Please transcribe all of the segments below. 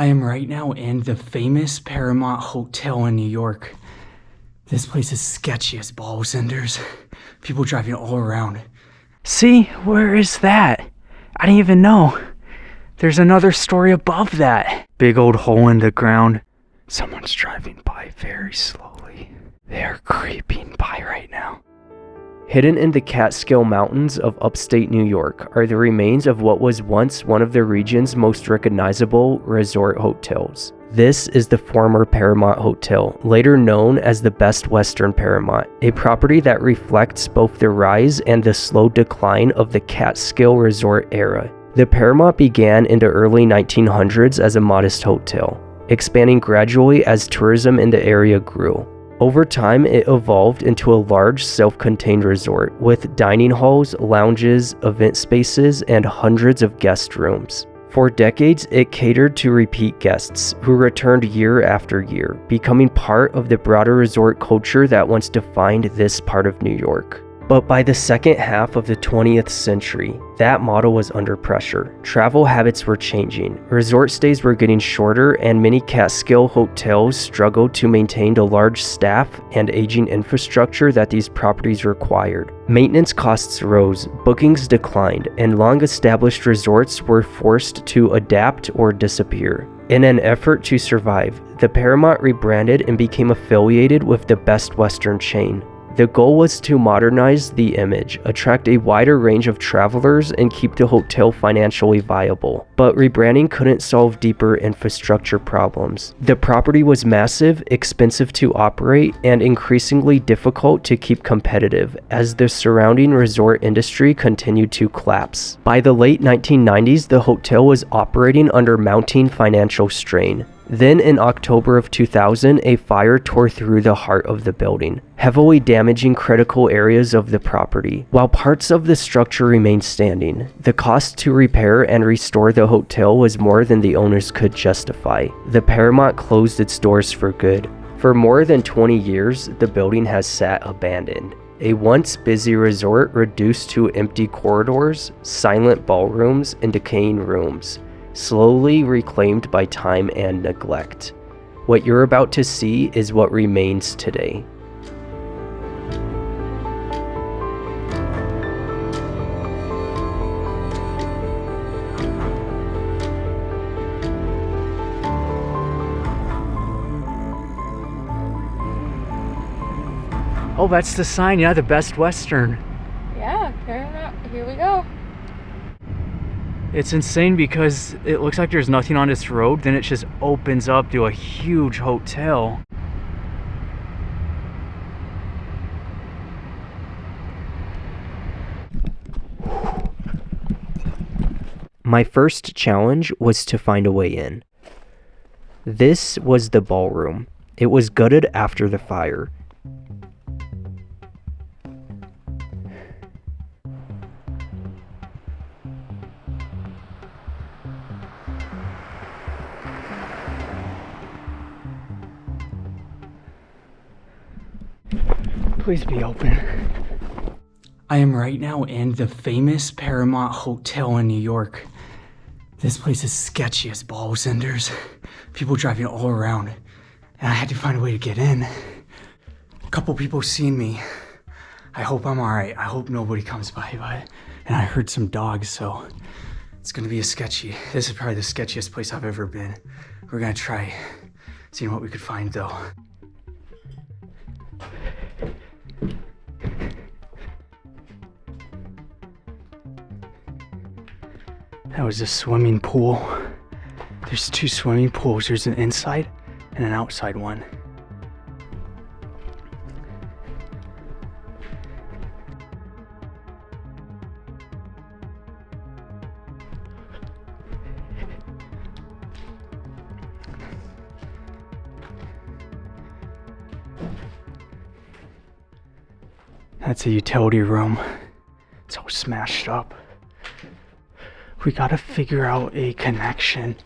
I am right now in the famous Paramount Hotel in New York. This place is sketchy as ball cinders. People driving all around. See, where is that? I didn't even know. There's another story above that. Big old hole in the ground. Someone's driving by very slowly. They are creeping by right now. Hidden in the Catskill Mountains of upstate New York are the remains of what was once one of the region's most recognizable resort hotels. This is the former Paramount Hotel, later known as the Best Western Paramount, a property that reflects both the rise and the slow decline of the Catskill resort era. The Paramount began in the early 1900s as a modest hotel, expanding gradually as tourism in the area grew. Over time, it evolved into a large, self-contained resort with dining halls, lounges, event spaces, and hundreds of guest rooms. For decades, it catered to repeat guests who returned year after year, becoming part of the broader resort culture that once defined this part of New York. But by the second half of the 20th century, that model was under pressure. Travel habits were changing, resort stays were getting shorter, and many Catskill hotels struggled to maintain the large staff and aging infrastructure that these properties required. Maintenance costs rose, bookings declined, and long-established resorts were forced to adapt or disappear. In an effort to survive, the Paramount rebranded and became affiliated with the Best Western chain. The goal was to modernize the image, attract a wider range of travelers, and keep the hotel financially viable. But rebranding couldn't solve deeper infrastructure problems. The property was massive, expensive to operate, and increasingly difficult to keep competitive as the surrounding resort industry continued to collapse. By the late 1990s, the hotel was operating under mounting financial strain. Then in October of 2000, a fire tore through the heart of the building, heavily damaging critical areas of the property. While parts of the structure remained standing, the cost to repair and restore the hotel was more than the owners could justify. The Paramount closed its doors for good. For more than 20 years, the building has sat abandoned. A once busy resort reduced to empty corridors, silent ballrooms, and decaying rooms, slowly reclaimed by time and neglect. What you're about to see is what remains today. Oh, that's the sign, yeah, the Best Western. Yeah, Paramount, here we go. It's insane because it looks like there's nothing on this road, then it just opens up to a huge hotel. My first challenge was to find a way in. This was the ballroom. It was gutted after the fire. Please be open. I am right now in the famous Paramount Hotel in New York. This place is sketchy as ball cinders. People driving all around. And I had to find a way to get in. A couple people seen me. I hope I'm alright. I hope nobody comes by. And I heard some dogs, so it's gonna be a sketchy. This is probably the sketchiest place I've ever been. We're gonna try seeing what we could find though. That was a swimming pool. There's two swimming pools. There's an inside and an outside one. That's a utility room. It's all smashed up. We gotta figure out a connection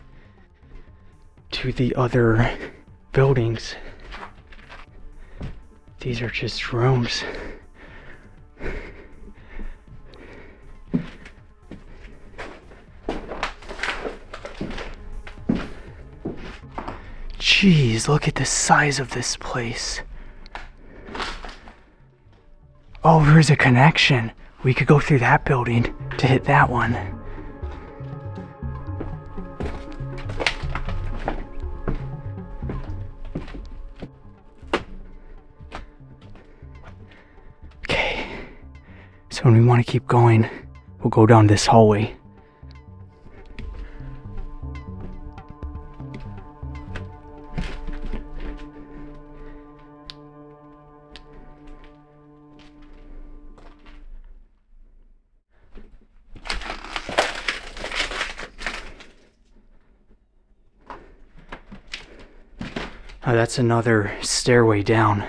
to the other buildings. These are just rooms. Jeez, look at the size of this place. Oh, there's a connection. We could go through that building to hit that one. Okay. So when we want to keep going, we'll go down this hallway. Oh, that's another stairway down.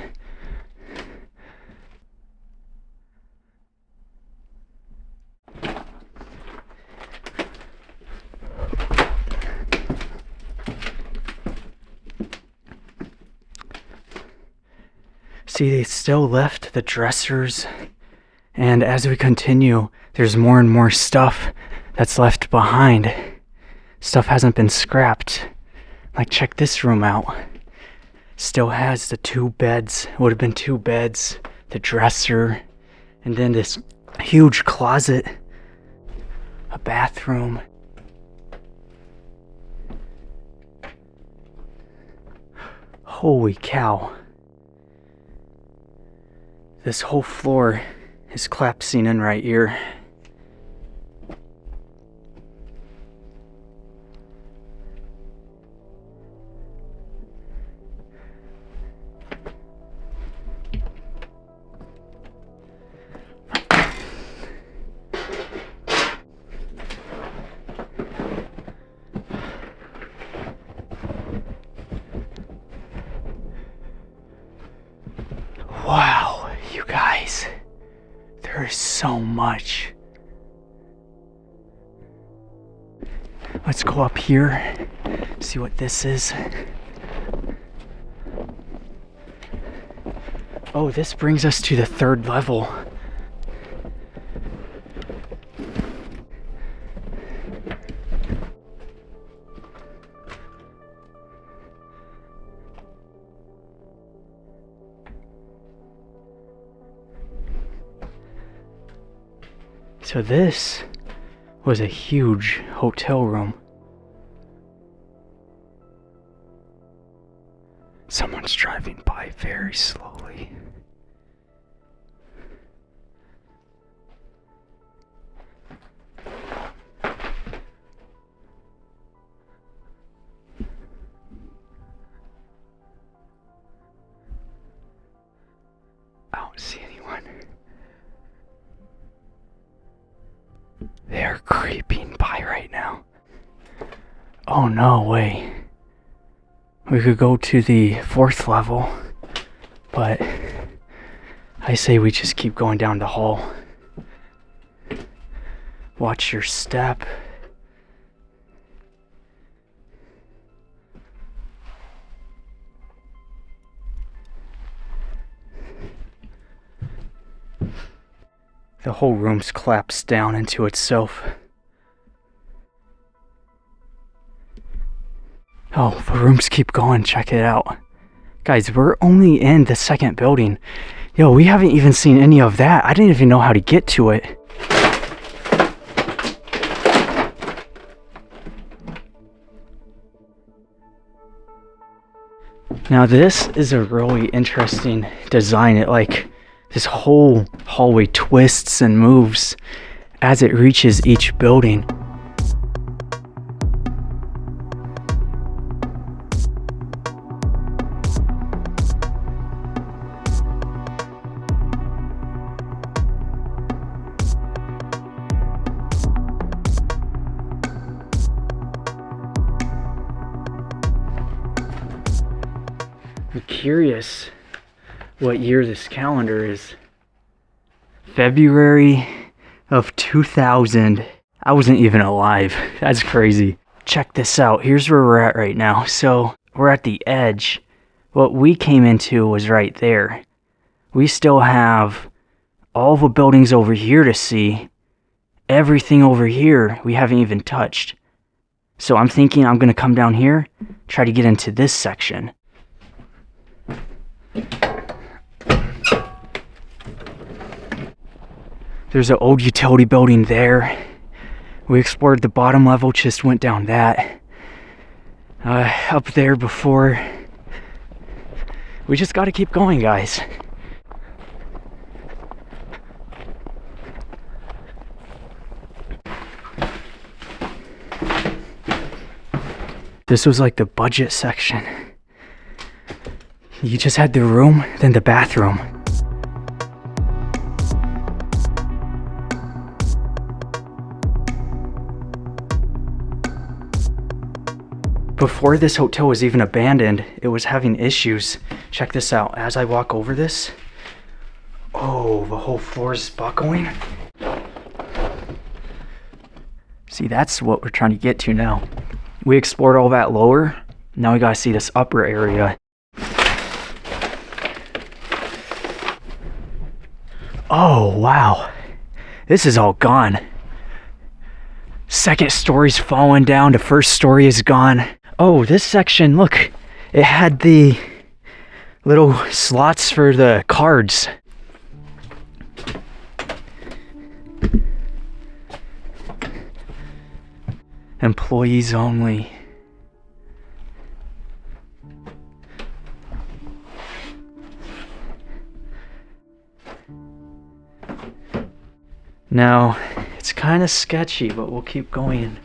See, they still left the dressers, and as we continue, there's more and more stuff that's left behind. Stuff hasn't been scrapped. Like, check this room out. Still has the 2 beds, would have been 2 beds, the dresser, and then this huge closet, a bathroom. Holy cow. This whole floor is collapsing in right here. Wow, you guys, there is so much. Let's go up here, see what this is. Oh, this brings us to the 3rd level. So this was a huge hotel room. Someone's driving by very slowly. I don't see anyone. They're creeping by right now. Oh, no way. We could go to the 4th level, but I say we just keep going down the hall. Watch your step. The whole room's collapsed down into itself. Oh, the rooms keep going. Check it out. Guys, we're only in the 2nd building. Yo, we haven't even seen any of that. I didn't even know how to get to it. Now this is a really interesting design. This whole hallway twists and moves as it reaches each building. I'm curious what year this calendar is. February of 2000. I wasn't even alive. That's crazy. Check this out. Here's where we're at right now. So we're at the edge. What we came into was right there. We still have all the buildings over here to see. Everything over here we haven't even touched. So I'm thinking I'm gonna come down here, try to get into this section. There's an old utility building there. We explored the bottom level, just went down that. Up there before. We just gotta keep going, guys. This was like the budget section. You just had the room, then the bathroom. Before this hotel was even abandoned, it was having issues. Check this out. As I walk over this, oh, the whole floor is buckling. See, that's what we're trying to get to now. We explored all that lower. Now we gotta see this upper area. Oh, wow. This is all gone. Second story's fallen down. The first story is gone. Oh, this section, look. It had the little slots for the cards. Employees only. Now, it's kind of sketchy, but we'll keep going.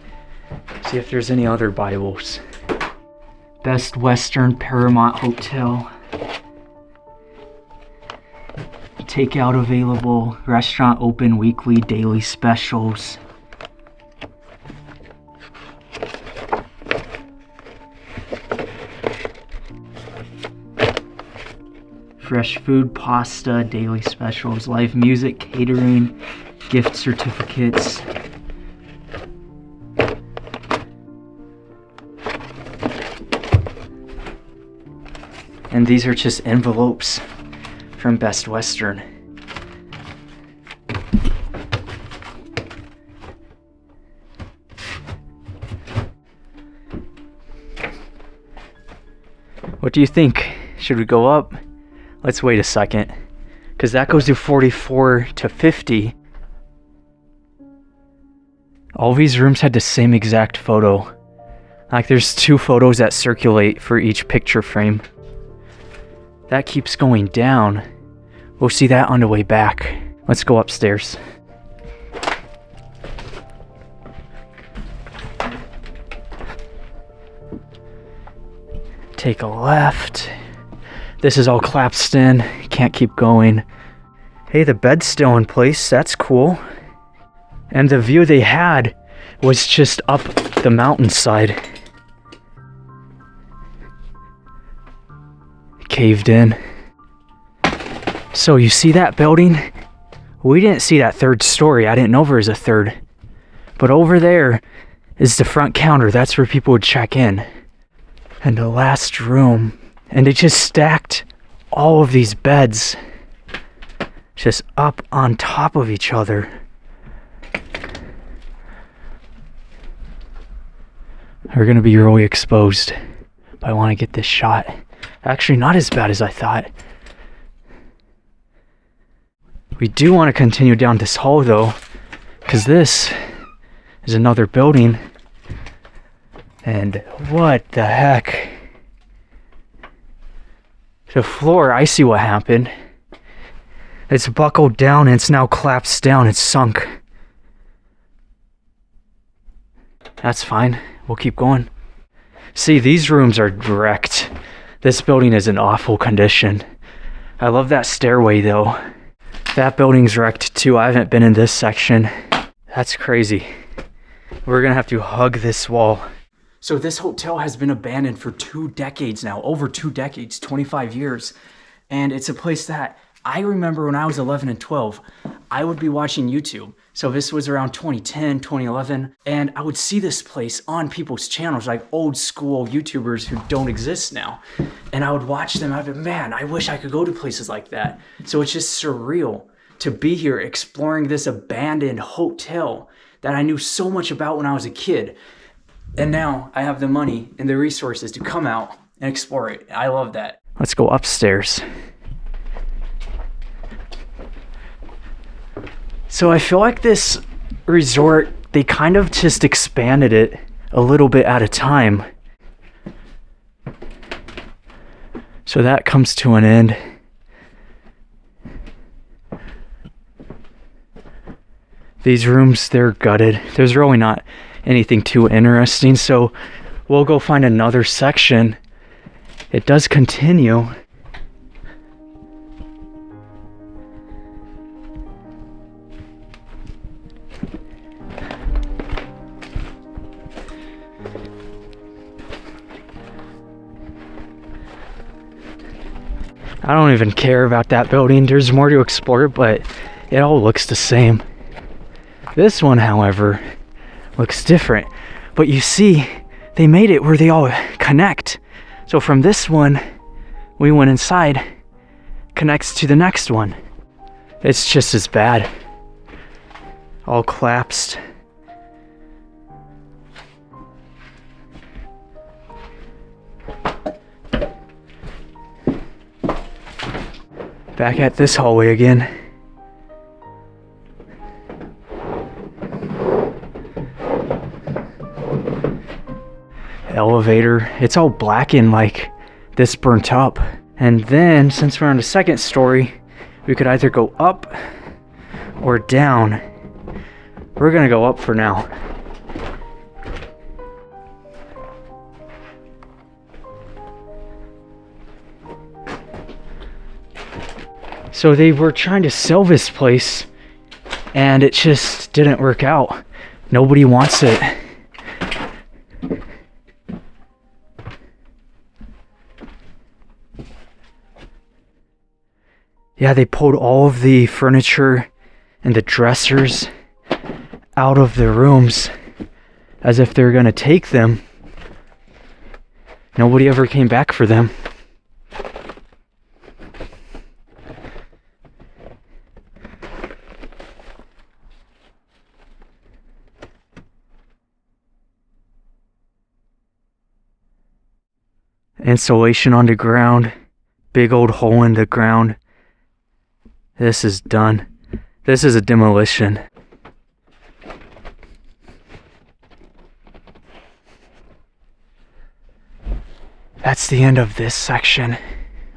See if there's any other Bibles. Best Western Paramount Hotel. Takeout available. Restaurant open weekly, daily specials. Fresh food, pasta, daily specials, live music, catering, gift certificates. And these are just envelopes from Best Western. What do you think? Should we go up? Let's wait a second, because that goes to 44 to 50. All these rooms had the same exact photo. Like there's 2 photos that circulate for each picture frame. That keeps going down. We'll see that on the way back. Let's go upstairs. Take a left. This is all collapsed in. Can't keep going. Hey, the bed's still in place. That's cool. And the view they had was just up the mountainside. Caved in. So you see that building? We didn't see that 3rd story. I didn't know there was a 3rd. But over there is the front counter. That's where people would check in. And the last room. And they just stacked all of these beds just up on top of each other. We're gonna be really exposed, but I want to get this shot. Actually, not as bad as I thought. We do want to continue down this hall though, because this is another building. And what the heck? The floor, I see what happened. It's buckled down and it's now collapsed down. It's sunk. That's fine. We'll keep going. See, these rooms are wrecked. This building is in awful condition. I love that stairway though. That building's wrecked too. I haven't been in this section. That's crazy. We're gonna have to hug this wall. So this hotel has been abandoned for 2 decades now, over 2 decades, 25 years. And it's a place that I remember when I was 11 and 12, I would be watching YouTube. So this was around 2010, 2011. And I would see this place on people's channels, like old school YouTubers who don't exist now. And I would watch them. I'd be, man, I wish I could go to places like that. So it's just surreal to be here exploring this abandoned hotel that I knew so much about when I was a kid. And now I have the money and the resources to come out and explore it. I love that. Let's go upstairs. So I feel like this resort, they kind of just expanded it a little bit at a time. So that comes to an end. These rooms, they're gutted. There's really not anything too interesting, so we'll go find another section. It does continue. I don't even care about that building. There's more to explore, but it all looks the same. This one, however, looks different. But you see, they made it where they all connect. So from this one, we went inside, connects to the next one. It's just as bad. All collapsed. Back at this hallway again. Elevator, it's all blackened, like this burnt up. And then, since we're on the second story, we could either go up or down. We're gonna go up for now. So they were trying to sell this place and it just didn't work out. Nobody wants it. Yeah, they pulled all of the furniture and the dressers out of the rooms as if they were gonna take them. Nobody ever came back for them. Insulation on the ground, big old hole in the ground. This is done. This is a demolition. That's the end of this section.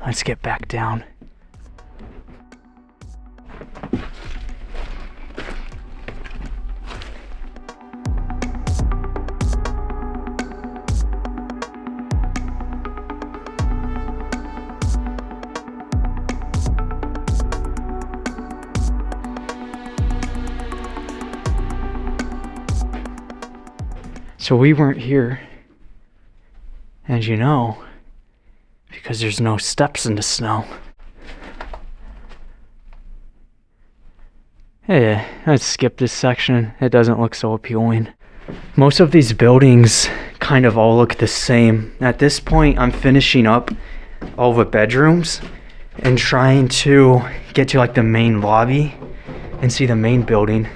Let's get back down. So we weren't here, and you know, because there's no steps in the snow. Hey, let's skip this section. It doesn't look so appealing. Most of these buildings kind of all look the same. At this point, I'm finishing up all the bedrooms and trying to get to like the main lobby and see the main building.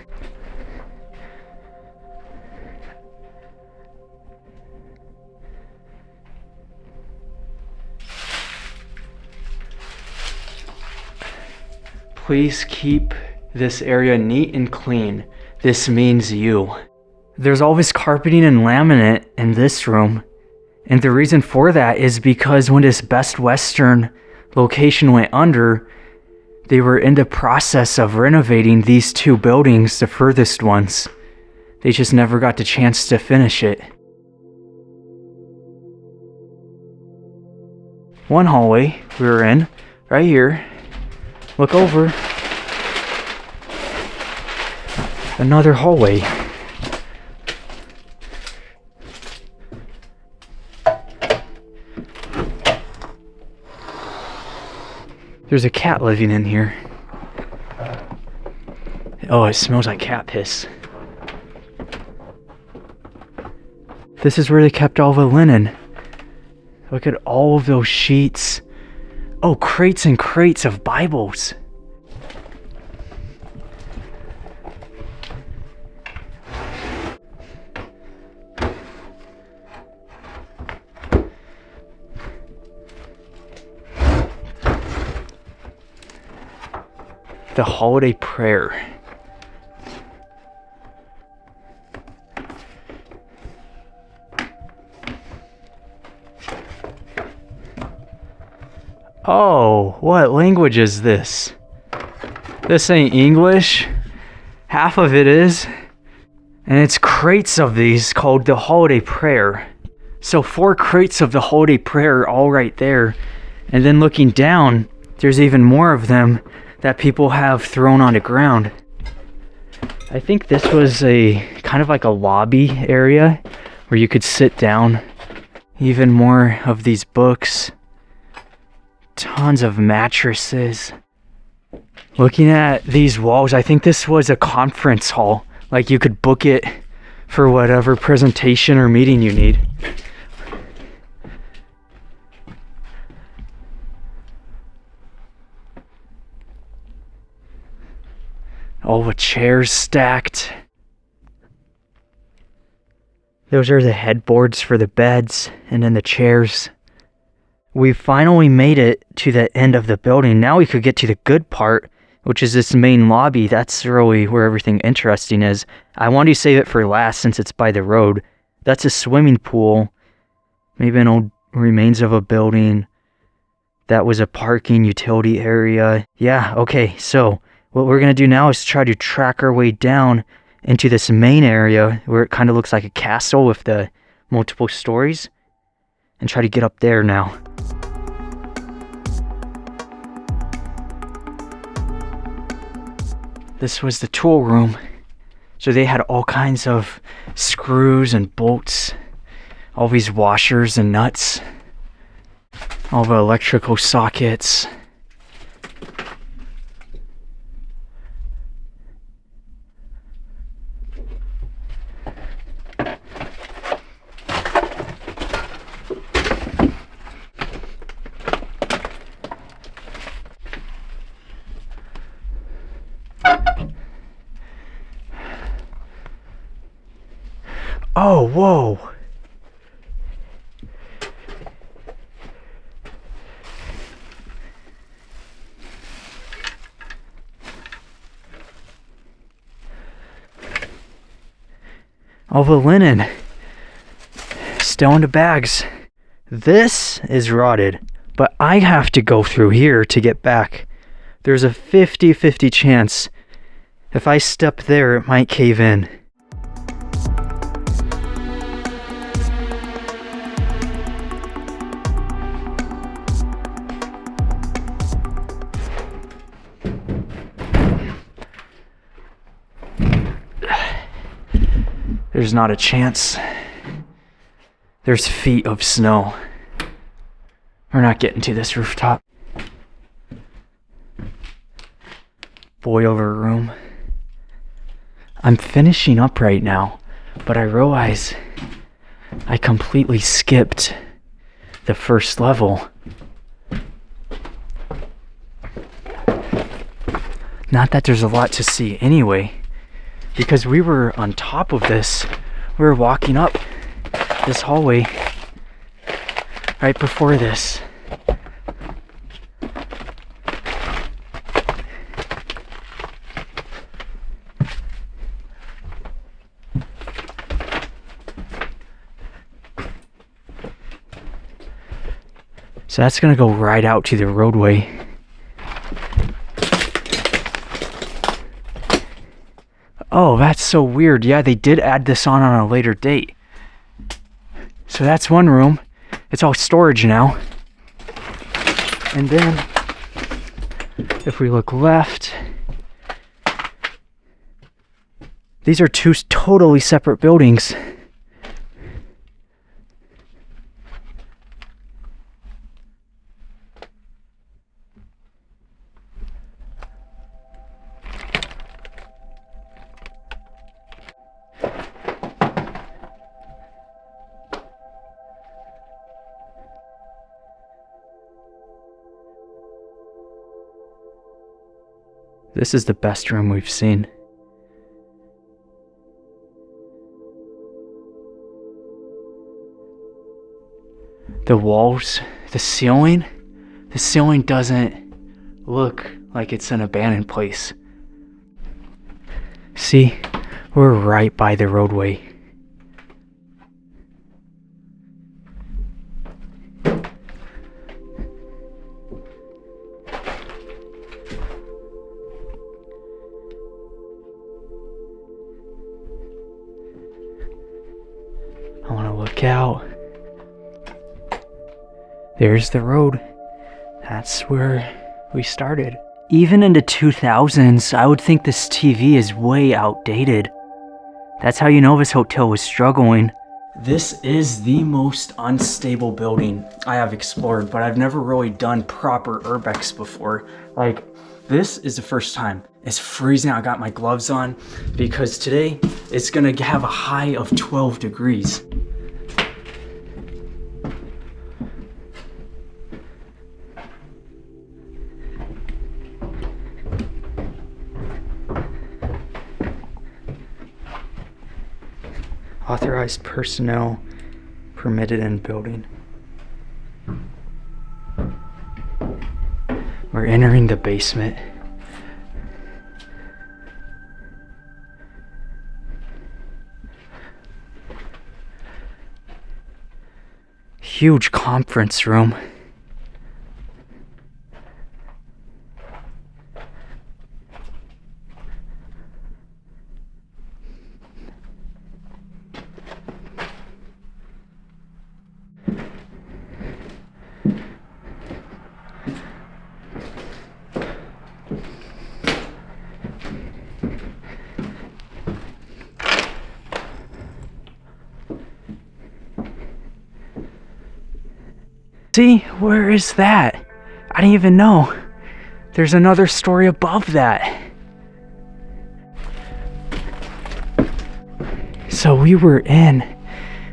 Please keep this area neat and clean. This means you. There's always carpeting and laminate in this room. And the reason for that is because when this Best Western location went under, they were in the process of renovating these two buildings, the furthest ones. They just never got the chance to finish it. One hallway we were in, right here. Look over. Another hallway. There's a cat living in here. Oh, it smells like cat piss. This is where they kept all the linen. Look at all of those sheets. Oh, crates and crates of Bibles. The holiday prayer. Oh, what language is this? This ain't English. Half of it is. And it's crates of these called the holiday prayer. So 4 crates of the holiday prayer all right there. And then looking down, there's even more of them that people have thrown on the ground. I think this was a kind of like a lobby area where you could sit down. Even more of these books. Tons of mattresses. Looking at these walls, I think this was a conference hall. Like you could book it for whatever presentation or meeting you need. All the chairs stacked. Those are the headboards for the beds and then the chairs. We finally made it to the end of the building. Now we could get to the good part, which is this main lobby. That's really where everything interesting is. I wanted to save it for last since it's by the road. That's a swimming pool. Maybe an old remains of a building. That was a parking utility area. Yeah, okay, so what we're going to do now is try to track our way down into this main area where it kind of looks like a castle with the multiple stories and try to get up there now. This was the tool room. So they had all kinds of screws and bolts, all these washers and nuts, all the electrical sockets. Oh, whoa. All the linen still in the bags. This is rotted, but I have to go through here to get back. There's a 50-50 chance. If I step there, it might cave in. There's not a chance. There's feet of snow. We're not getting to this rooftop. Boiler room. I'm finishing up right now, but I realize I completely skipped the first level. Not that there's a lot to see anyway, because we were on top of this. We were walking up this hallway right before this. So that's gonna go right out to the roadway. Oh, that's so weird. Yeah, they did add this on a later date. So that's one room. It's all storage now. And then, if we look left, these are 2 totally separate buildings. This is the best room we've seen. The walls, the ceiling doesn't look like it's an abandoned place. See, we're right by the roadway. I want to look out. There's the road. That's where we started. Even in the 2000s, I would think this TV is way outdated. That's how you know this hotel was struggling. This is the most unstable building I have explored, but I've never really done proper urbex before. Like, this is the first time. It's freezing. I got my gloves on because today it's gonna have a high of 12 degrees. Authorized personnel permitted in building. We're entering the basement. Huge conference room. See, where is that? I didn't even know. There's another story above that. So we were in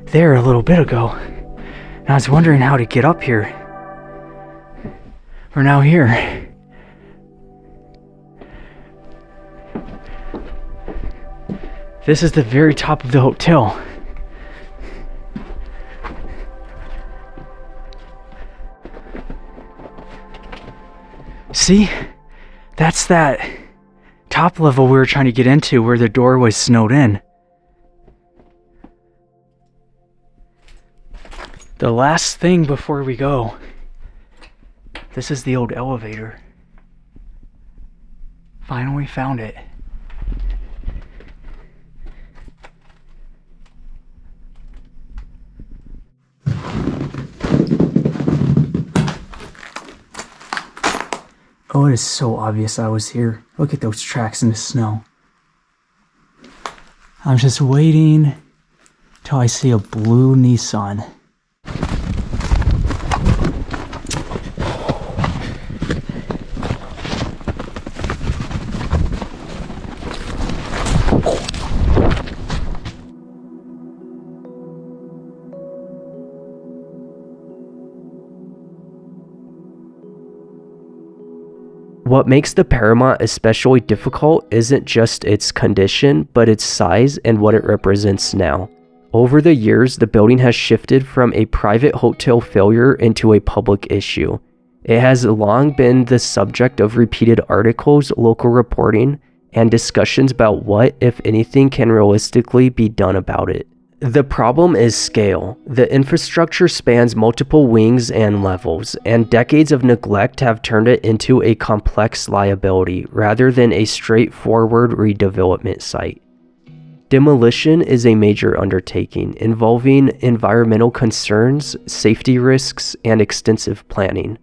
there a little bit ago, and I was wondering how to get up here. We're now here. This is the very top of the hotel. See, that's that top level we were trying to get into where the door was snowed in. The last thing before we go, this is the old elevator. Finally found it. Oh, it is so obvious I was here. Look at those tracks in the snow. I'm just waiting till I see a blue Nissan. What makes the Paramount especially difficult isn't just its condition, but its size and what it represents now. Over the years, the building has shifted from a private hotel failure into a public issue. It has long been the subject of repeated articles, local reporting, and discussions about what, if anything, can realistically be done about it. The problem is scale. The infrastructure spans multiple wings and levels, and decades of neglect have turned it into a complex liability rather than a straightforward redevelopment site. Demolition is a major undertaking involving environmental concerns, safety risks, and extensive planning.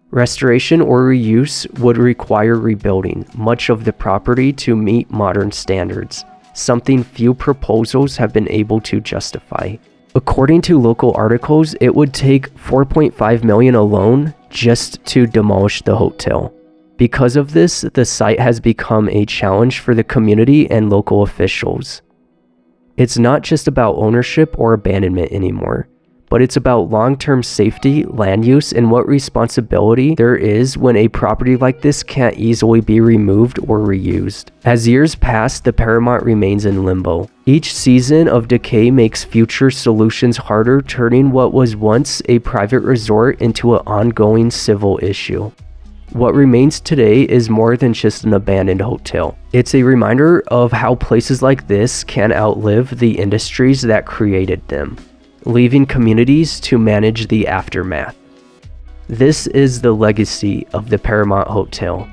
Restoration or reuse would require rebuilding much of the property to meet modern standards, something few proposals have been able to justify. According to local articles, it would take $4.5 million alone just to demolish the hotel. Because of this, the site has become a challenge for the community and local officials. It's not just about ownership or abandonment anymore, but it's about long-term safety, land use, and what responsibility there is when a property like this can't easily be removed or reused. As years pass, the Paramount remains in limbo. Each season of decay makes future solutions harder, turning what was once a private resort into an ongoing civil issue. What remains today is more than just an abandoned hotel. It's a reminder of how places like this can outlive the industries that created them, leaving communities to manage the aftermath. This is the legacy of the Paramount Hotel,